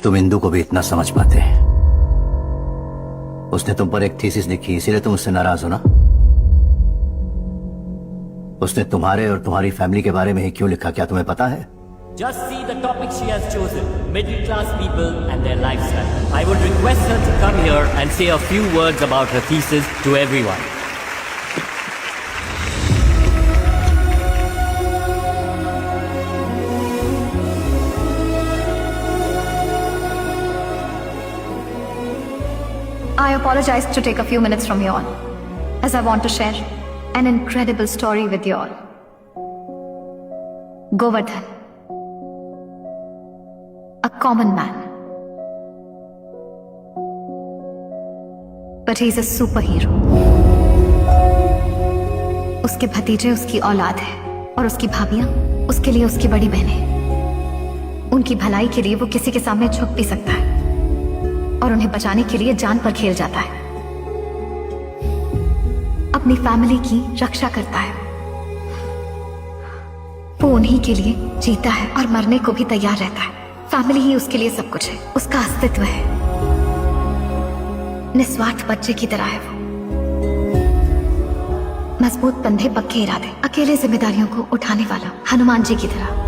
तुम इंदु को भी इतना समझ पाते। उसने तुम पर एक थीसिस लिखी, इसीलिए तुम उससे नाराज हो ना? उसने तुम्हारे और तुम्हारी फैमिली के बारे में ही क्यों लिखा, क्या तुम्हें पता है? Just see the topic she has chosen, middle class people and their lifestyle. I would request her to come here and say a few words about her thesis to everyone. I apologize to take a few minutes from you all, as I want to share an incredible story with you all. Govardhan, a common man, but he's a superhero. उसके भतीजे उसकी औलाद है और उसकी भाभियां उसके लिए उसकी बड़ी बहनें। उनकी भलाई के लिए वो किसी के सामने झुक भी सकता है और उन्हें बचाने के लिए जान पर खेल जाता है। अपनी फैमिली की रक्षा करता है। वो उन्हीं के लिए जीता है और मरने को भी तैयार रहता है। फैमिली ही उसके लिए सब कुछ है, उसका अस्तित्व है। निस्वार्थ बच्चे की तरह है वो। मजबूत कंधे, पक्के इरादे, अकेले जिम्मेदारियों को उठाने वाला हनुमान जी की तरह।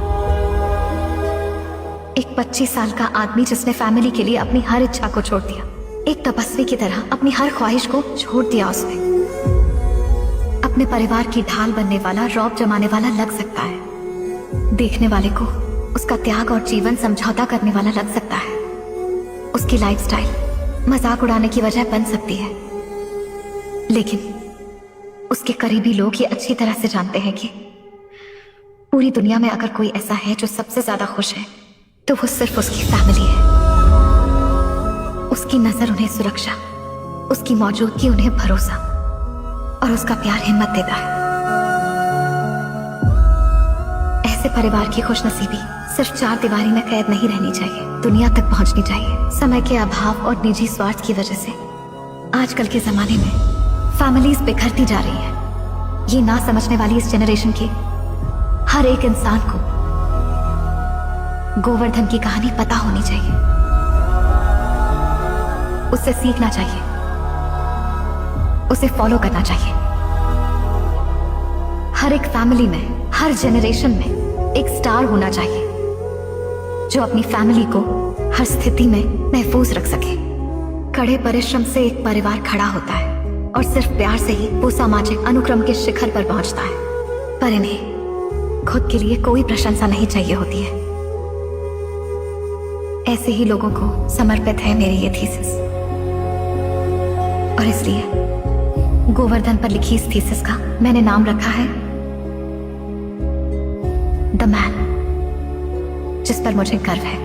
एक 25 साल का आदमी जिसने फैमिली के लिए अपनी हर इच्छा को छोड़ दिया। एक तपस्वी की तरह अपनी हर ख्वाहिश को छोड़ दिया उसने। अपने परिवार की ढाल बनने वाला, रौब जमाने वाला लग सकता है। देखने वाले को उसका त्याग और जीवन समझौता करने वाला लग सकता है। उसकी लाइफस्टाइल मजाक उड़ाने की वजह बन सकती है, लेकिन उसके करीबी लोग ये अच्छी तरह से जानते हैं कि पूरी दुनिया में अगर कोई ऐसा है जो सबसे ज्यादा खुश है तो वो सिर्फ उसकी फैमिली है। उसकी नजर उन्हें सुरक्षा, उसकी मौजूदगी उन्हें भरोसा और उसका प्यार हिम्मत देता है। ऐसे परिवार की खुशनसीबी सिर्फ 4 दीवारी में कैद नहीं रहनी चाहिए, दुनिया तक पहुंचनी चाहिए। समय के अभाव और निजी स्वार्थ की वजह से आजकल के जमाने में फैमिलीज बिखरती जा रही है। ये ना समझने वाली इस जनरेशन के हर एक इंसान को गोवर्धन की कहानी पता होनी चाहिए, उससे सीखना चाहिए, उसे फॉलो करना चाहिए। हर एक फैमिली में, हर जनरेशन में एक स्टार होना चाहिए जो अपनी फैमिली को हर स्थिति में महफूज रख सके। कड़े परिश्रम से एक परिवार खड़ा होता है और सिर्फ प्यार से ही वो सामाजिक अनुक्रम के शिखर पर पहुंचता है। पर इन्हें खुद के लिए कोई प्रशंसा नहीं चाहिए होती है। ऐसे ही लोगों को समर्पित है मेरी ये थीसिस, और इसलिए गोवर्धन पर लिखी इस थीसिस का मैंने नाम रखा है द मैन, जिस पर मुझे गर्व है।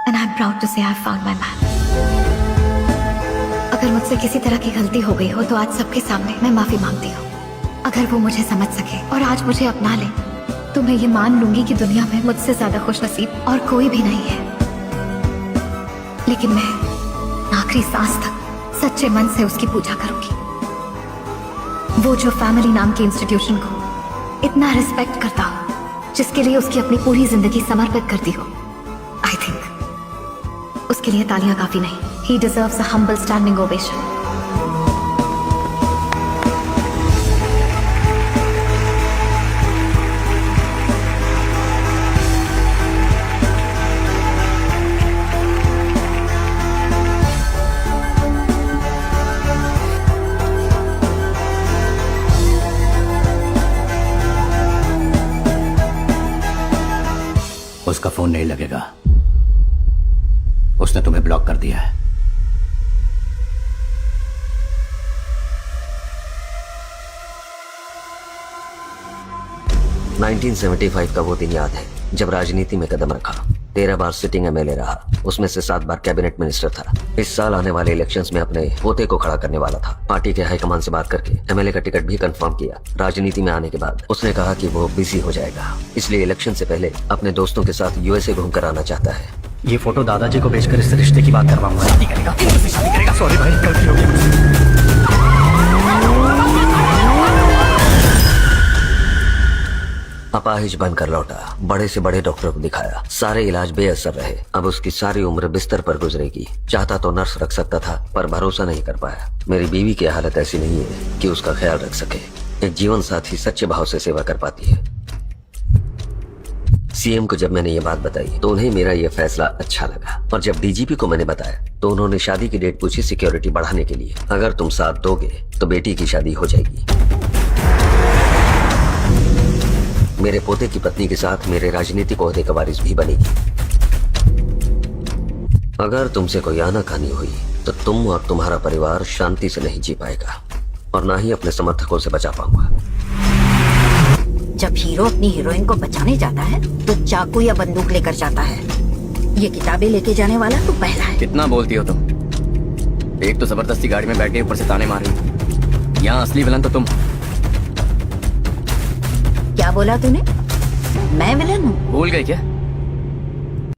And I'm proud to say I found my man. अगर मुझसे किसी तरह की गलती हो गई हो तो आज सबके सामने मैं माफी मांगती हूँ। अगर वो मुझे समझ सके और आज मुझे अपना ले तो मैं ये मान लूंगी कि दुनिया में मुझसे ज्यादा खुशनसीब और कोई भी नहीं है। लेकिन मैं आखिरी सांस तक सच्चे मन से उसकी पूजा करूंगी। वो जो फैमिली नाम के इंस्टीट्यूशन को इतना रिस्पेक्ट करता हो, जिसके लिए उसकी अपनी पूरी जिंदगी समर्पित करती हो, आई थिंक उसके लिए तालियां काफी नहीं। He deserves a humble standing ovation. उसका फोन नहीं लगेगा, उसने तुम्हें ब्लॉक कर दिया है। नाइनटीन 1975 का वो दिन याद है जब राजनीति में कदम रखा। 13 बार सिटिंग एमएलए रहा, उसमें से 7 बार कैबिनेट मिनिस्टर था। इस साल आने वाले इलेक्शंस में अपने पोते को खड़ा करने वाला था। पार्टी के हाईकमान से बात करके एमएलए का टिकट भी कंफर्म किया। राजनीति में आने के बाद उसने कहा कि वो बिजी हो जाएगा, इसलिए इलेक्शन से पहले अपने दोस्तों के साथ यूएसए घूम कर आना चाहता है। ये फोटो दादाजी को भेजकर इस रिश्ते की बात करवाऊंगा। शादी करेगा, शादी करेगा। सॉरी भाई, गलती हो गई। अपाहिज बनकर लौटा, बड़े से बड़े डॉक्टर को दिखाया, सारे इलाज बेअसर रहे। अब उसकी सारी उम्र बिस्तर पर गुजरेगी। चाहता तो नर्स रख सकता था, पर भरोसा नहीं कर पाया। मेरी बीवी की हालत ऐसी नहीं है कि उसका ख्याल रख सके। एक जीवन साथी सच्चे भाव से सेवा कर पाती है। सीएम को जब मैंने ये बात बताई तो उन्हें मेरा ये फैसला अच्छा लगा, और जब डीजीपी को मैंने बताया तो उन्होंने शादी की डेट पूछी सिक्योरिटी बढ़ाने के लिए। अगर तुम साथ दोगे तो बेटी की शादी हो जाएगी। मेरे पोते की पत्नी के साथ मेरे राजनीतिक ओहदे का वारिस भी बनेगी। अगर तुमसे कोई आनाकानी हुई तो तुम और तुम्हारा परिवार शांति से नहीं जी पाएगा, और ना ही अपने समर्थकों से बचा पाऊंगा। जब हीरो अपनी हीरोइन को बचाने जाता है तो चाकू या बंदूक लेकर जाता है। ये किताबें लेके जाने वाला तो पहला है। कितना बोलती हो तुम? एक तो जबरदस्ती गाड़ी में बैठ के ऊपर से ताने मार रही, यहाँ असली विलन तो तुम। क्या बोला तूने? मैं विलन हूँ? भूल गई क्या?